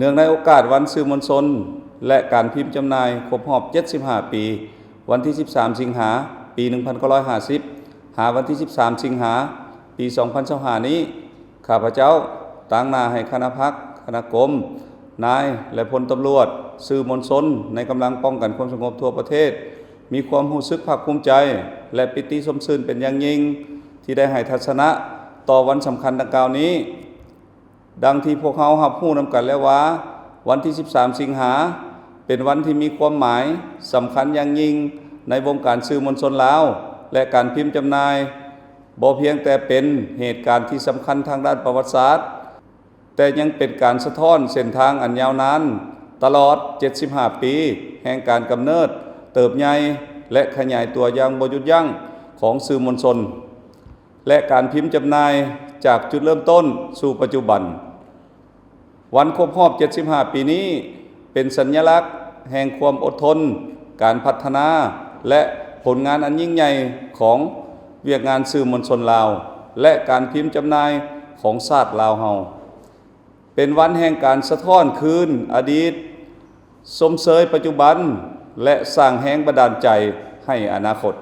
นื่องในโอกาสวันสื่อมวลชนและการพิมพ์จำหน่ายครบรอบ75 ปีวันที่ 13 สิงหาปี 1950 หาวันที่ 13 สิงหาปี 2025 นี้ข้าพเจ้าตั้งหน้าให้คณะพรรคคณะกรมนายและพลตำรวจสื่อมวลชนในกำลังป้องกันความสงบทั่วประเทศมีความรู้สึกภาคภูมิใจและปิติสมชื่นเป็นอย่างยิ่งที่ได้ให้ทัศนะต่อวันสำคัญดังกล่าวนี้ดังที่พวกเขารับรู้นำกันแล้วว่าวันที่ 13 สิงหาเป็นวันที่มีความหมายสำคัญอย่างยิ่งในวงการสื่อมวลชนลาวและการพิมพ์จำหน่ายบ่เพียงแต่เป็นเหตุการณ์ที่สำคัญทางด้านประวัติศาสตร์แต่ยังเป็นการสะท้อนเส้นทางอันยาวนานตลอด75 ปีแห่งการกำเนิดเติบใหญ่และขยายตัวอย่างบ่หยุดยั้งของสื่อมวลชนและการพิมพ์จำหน่ายจากจุดเริ่มต้นสู่ปัจจุบันวันครบรอบ75 ปีนี้เป็นสัญลักษณ์แห่งความอดทนการพัฒนาและผลงานอันยิ่งใหญ่ของเวียกงานสื่อมวลชนลาวและการพิมพ์จำหน่ายของชาติลาวเฮาเป็นวันแห่งการสะท้อนคืนอดีตสมเสยปัจจุบันและสร้างแรงบันดาลใจให้อนาคต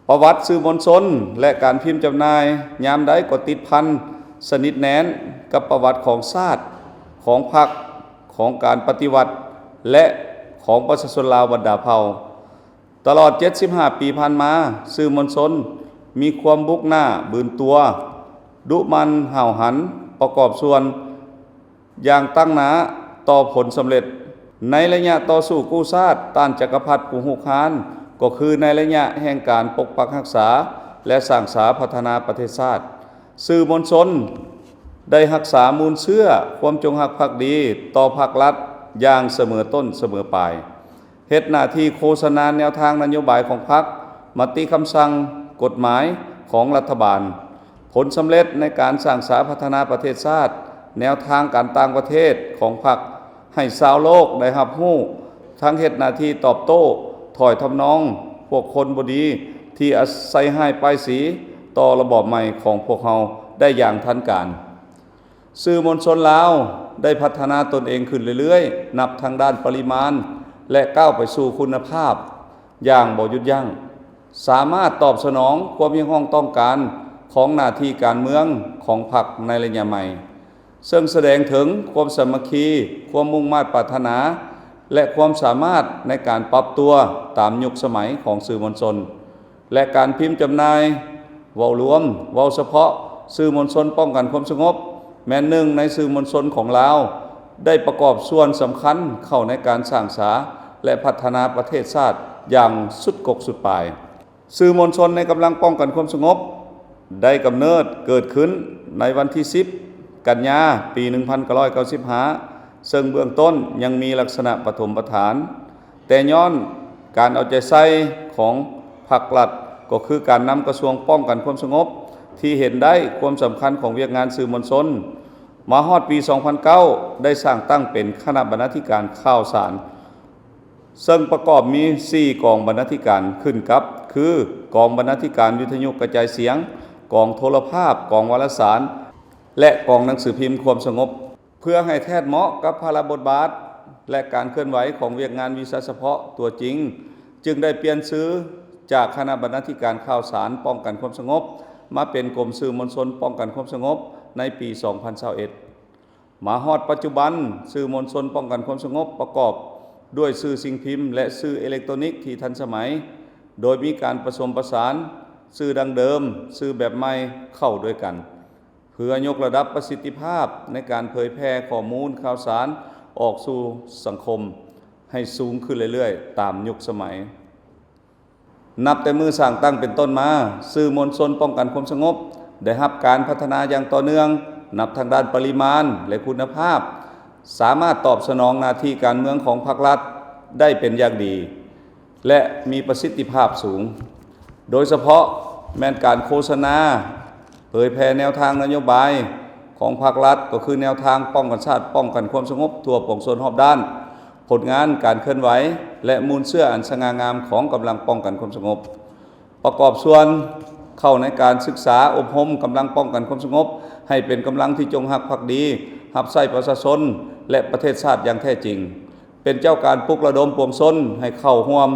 ประวัติสื่อมวลชนและการพิมพ์จำหน่ายยามใดก็ติดพันสนิทแน่นกับประวัติของชาติของพรรคของการปฏิวัติและของประชาชนลาวบรรดาเผ่าตลอด75 ปีผ่านมาสื่อมวลชนมีความบุกหน้าบืนตัวดุมันห่าวหันประกอบส่วนอย่างตั้งหน้าต่อผลสำเร็จในระยะต่อสู้กู้ชาติต้านจักรพรรดิผู้หุกหานก็คือในระยะแห่งการปกปักรักษาและสร้างสาพัฒนาประเทศชาติสื่อมวลชนได้รักษามูลเชื่อความจงรักภักดีต่อภาครัฐอย่างเสมอต้นเสมอปลายเฮ็ดหน้าที่โฆษณาแนวทางนโยบายของพรรคมติคำสั่งกฎหมายของรัฐบาลผลสำเร็จในการสร้างสาพัฒนาประเทศชาติแนวทางการต่างประเทศของพรรคให้ชาวโลกได้รับรู้ทั้งเฮ็ดหน้าที่ตอบโต้ถอยทำนองพวกคนบ่ดีที่อาศัยให้ป้ายสีต่อระบอบใหม่ของพวกเราได้อย่างทันการสื่อมวลชนลาวได้พัฒนาตนเองขึ้นเรื่อยๆนับทางด้านปริมาณและก้าวไปสู่คุณภาพอย่างบ่หยุดยั้งสามารถตอบสนองความเรียกร้องต้องการของหน้าที่การเมืองของพรรคในระยะใหม่ซึ่งแสดงถึงความสามัคคีความมุ่งมั่นปรารถนาและความสามารถในการปรับตัวตามยุคสมัยของสื่อมวลชนและการพิมพ์จำหน่ายเว้ารวมเว้าเฉพาะสื่อมวลชนป้องกันความสงบแม้หนึ่งในสื่อมวลชนของลาวได้ประกอบส่วนสำคัญเข้าในการสร้างสาและพัฒนาประเทศชาติอย่างสุดกกสุดปลายสื่อมวลชนในกำลังป้องกันความสงบได้กำเนิดเกิดขึ้นในวันที่10 กันยาปี 1995ซึ่งเบื้องต้นยังมีลักษณะปฐมฐานแต่ย้อนการเอาใจใส่ของภาครัฐก็คือการนำกระทรวงป้องกันความสงบที่เห็นได้ความสำคัญของเวียกงานสื่อมวลชนมาฮอดปี 2009 ได้สร้างตั้งเป็นคณะบรรณาธิการข่าวสารซึ่งประกอบมี 4 กองบรรณาธิการขึ้นกับคือกองบรรณาธิการวิทยุกระจายเสียงกองโทรภาพกองวารสารและกองหนังสือพิมพ์ความสงบเพื่อให้แทดเหมาะกับภาระบทบาทและการเคลื่อนไหวของเวียกงานวิชาเฉพาะตัวจริงจึงได้เปลี่ยนชื่อจากคณะบรรณาธิการข่าวสารป้องกันความสงบมาเป็นกรมสื่อมวลชนป้องกันความสงบในปี 2021 มาฮอดปัจจุบันสื่อมวลชนป้องกันความสงบประกอบด้วยสื่อสิ่งพิมพ์และสื่ออิเล็กทรอนิกส์ที่ทันสมัยโดยมีการผสมผสานสื่อดังเดิมสื่อแบบใหม่เข้าด้วยกันเพื่อยกระดับประสิทธิภาพในการเผยแพร่ข้อมูลข่าวสารออกสู่สังคมให้สูงขึ้นเรื่อยๆตามยุคสมัยนับแต่มือสร้างตั้งเป็นต้นมาสื่อมวลชนป้องกันความสงบได้รับการพัฒนาอย่างต่อเนื่องนับทางด้านปริมาณและคุณภาพสามารถตอบสนองหน้าที่การเมืองของภาครัฐได้เป็นอย่างดีและมีประสิทธิภาพสูงโดยเฉพาะแม้นการโฆษณาเผยแพร่แนวทางนโยบายของภาครัฐก็คือแนวทางป้องกันชาติป้องกันความสงบทั่วปวงชนรอบด้านผลงานการเคลื่อนไหวและมูลเชื่ออันสง่างามของกำลังป้องกันความสงบประกอบส่วนเข้าในการศึกษาอบรมกำลังป้องกันความสงบให้เป็นกำลังที่จงรักภักดีรับใช้ประชาชน และประเทศชาติอย่างแท้จริงเป็นเจ้าการปลุกระดมปวงชนให้เข้าร่วม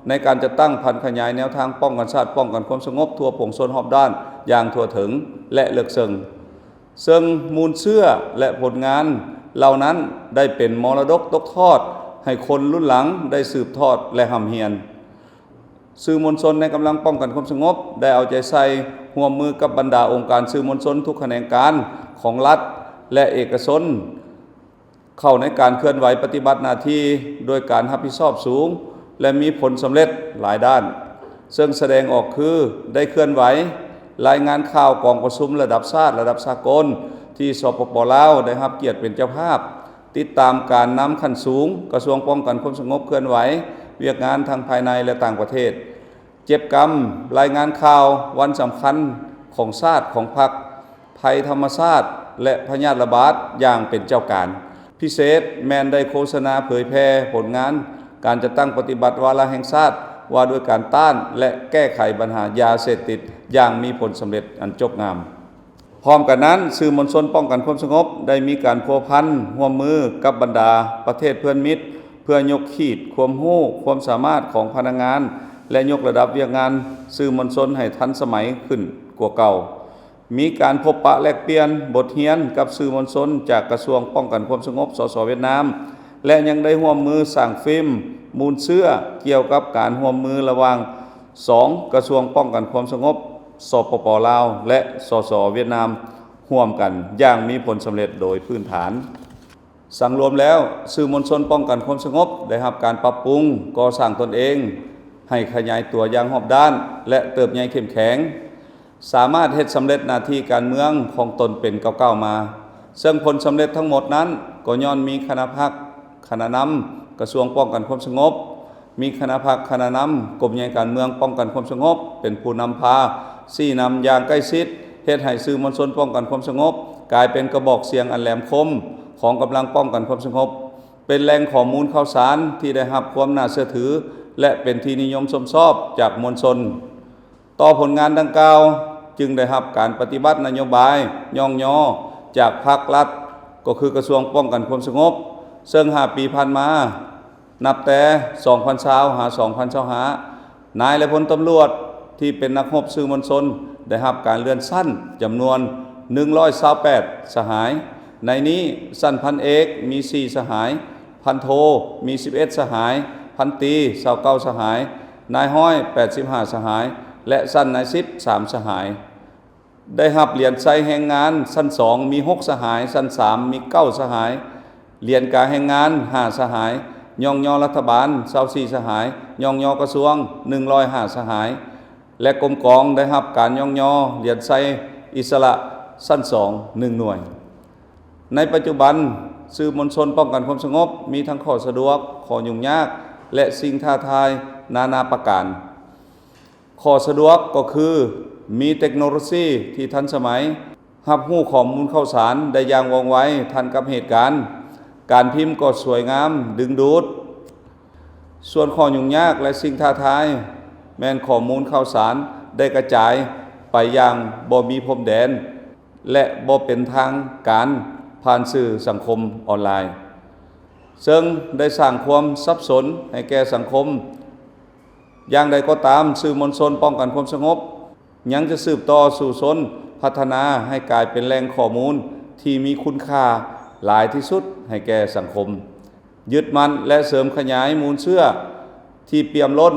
ในการจะตั้งพันขยายแนวทางป้องกันชาติป้องกันความสงบทั่วปวงชนรอบด้านอย่างทั่วถึงและลึกซึ้งซึ่งมูลเชื่อและผลงานเหล่านั้นได้เป็นมรดกตกทอดให้คนรุ่นหลังได้สืบทอดและหำเฮียนสื่อมวลชนในกำลังป้องกันความสงบได้เอาใจใส่ร่วมมือกับบรรดาองค์การสื่อมวลชนทุกแขนงการของรัฐและเอกชนเข้าในการเคลื่อนไหวปฏิบัติหน้าที่โดยการรับผิดชอบสูงและมีผลสำเร็จหลายด้านซึ่งแสดงออกคือได้เคลื่อนไหวรายงานข่าวกองประชุมระดับชาติระดับสากลที่สปป.ลาวได้รับเกียรติเป็นเจ้าภาพติดตามการนำขั้นสูงกระทรวงป้องกันความสงบเคลื่อนไหวเวียกงานทางภายในและต่างประเทศเจ็บกรรมรายงานข่าววันสำคัญของชาติของพรรคภัยธรรมชาติและพยาธิระบาดอย่างเป็นเจ้าการพิเศษแมนได้โฆษณาเผยแพร่ผลงานการจะตั้งปฏิบัติวาระแห่งชาติว่าด้วยการต้านและแก้ไขปัญหายาเสพติดอย่างมีผลสำเร็จอันจบงามพร้อมกันนั้นสื่อมวลชนป้องกันความสงบได้มีการพัวพันร่วมมือกับบรรดาประเทศเพื่อนมิตรเพื่อยกขีดความรู้ความสามารถของพนักงานและยกระดับเวียกงานสื่อมวลชนให้ทันสมัยขึ้นกว่าเก่ามีการพบปะแลกเปลี่ยนบทเรียนกับสื่อมวลชนจากกระทรวงป้องกันความสงบสสเวียดนามและยังได้ร่วมมือสร้างฟิล์มมูลเชื่อเกี่ยวกับการร่วมมือระหว่าง2กระทรวงป้องกันความสงบสปป.ลาวและสสเวียดนามร่วมกันอย่างมีผลสำเร็จโดยพื้นฐานสังรวมแล้วสื่อมวลชนป้องกันความสงบได้รับการปรับปรุงก่อสร้างตนเองให้ขยายตัวอย่างรอบด้านและเติบใหญ่เข้มแข็งสามารถเฮ็ดสำเร็จหน้าที่การเมืองของตนเป็นก้าวๆมาซึ่งผลสำเร็จทั้งหมดนั้นก็ย้อนมีคณะพรรคคณะนำกระทรวงป้องกันความสงบมีคณะพรรคคณะนำกรมใหญ่การเมืองป้องกันความสงบเป็นผู้นำพาชี้นำอย่างใกล้ชิดเฮ็ดให้สื่อมวลชนป้องกันความสงบกลายเป็นกระบอกเสียงอันแหลมคมของกำลังป้องกันความสงบเป็นแหล่งข้อมูลข่าวสารที่ได้รับความน่าเชื่อถือและเป็นที่นิยมชมชอบจากมวลชนต่อผลงานดังกล่าวจึงได้รับการปฏิบัตินโยบายย่องย่อจากภาครัฐก็คือกระทรวงป้องกันความสงบซึ่ง5 ปีผ่านมานับแต่2020หา2025นายและพลตำรวจที่เป็นนักรบสื่อมวลชนได้รับการเลื่อนชั้นจำนวน128สหายในนี้ชั้นพันเอกมี4สหายพันโทมี11สหายพันตรี29สหายนายห้อย85สหายและชั้นนายสิบ3สหายได้รับเหรียญไซแห่งงานชั้น2มี6สหายชั้น3มี9สหายเหรียญกาแห่งงาน5สหายย่องย่อรัฐบาล24สหายย่องย่อกระทรวง105สหายและกรมกองได้รับการย่องย่อเหรียญไซอิสระชั้น2 1หน่วยในปัจจุบันสื่อมวลชนป้องกันความสงบมีทั้งข้อสะดวกข้อยุ่งยากและสิ่งท้าทายนานาประการข้อสะดวกก็คือมีเทคโนโลยีที่ทันสมัยรับรู้ข้อมูลข่าวสารได้อย่างว่องไวทันกับเหตุการณ์การพิมพ์ก็สวยงามดึงดูดส่วนข้อยุ่งยากและสิ่งท้าทายแม้นข้อมูลข่าวสารได้กระจายไปอย่างบ่มีพรมแดนและบ่เป็นทางการผ่านสื่อสังคมออนไลน์ซึ่งได้สร้างความสับสนให้แก่สังคมอย่างใดก็ตามสื่อมวลชนป้องกันความสงบยังจะสืบต่อสู่ชนพัฒนาให้กลายเป็นแหล่งข้อมูลที่มีคุณค่าหลายที่สุดให้แก่สังคมยึดมั่นและเสริมขยายมูลเชื่อที่เปี่ยมล้น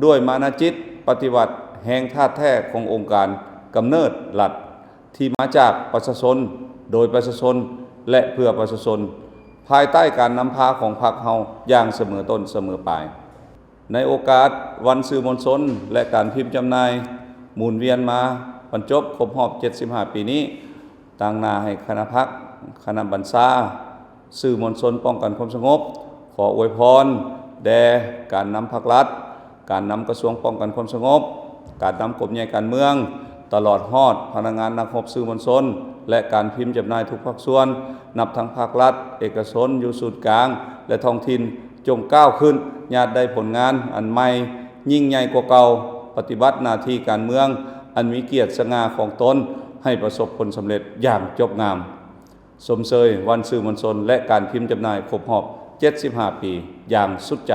ด้วยมานะจิตปฏิบัติแห่งธาตุแท้ขององค์การกำเนิดรัฐที่มาจากประชาชนโดยประชาชนและเพื่อประชาชนภายใต้การนำพาของพรรคเฮาอย่างเสมอต้นเสมอปลายในโอกาสวันสื่อมวลชนและการพิมพ์จำหน่ายหมุนเวียนมาบรรจบครบรอบ75ปีนี้ต่างหน้าให้คณะพรรคคณะบรรษาสื่อมวลชนป้องกันความสงบขออวยพรแด่การนำภาครัฐการนำกระทรวงป้องกันความสงบการนำกรมใหญ่การเมืองตลอดฮอดพนักงานนักรบสื่อมวลชนและการพิมพ์จำหน่ายทุกภาคส่วนนับทั้งภาครัฐเอกชนอยู่ศูนย์กลางและท้องถิ่นจงก้าวขึ้นญาติได้ผลงานอันใหม่ยิ่งใหญ่กว่าเก่าปฏิบัติหน้าที่การเมืองอันมีเกียรติสง่าของตนให้ประสบผลสำเร็จอย่างจบงาม สมเสยวันสื่อมวลชนและการพิมพ์จำหน่ายครบรอบ 75 ปีอย่างสุดใจ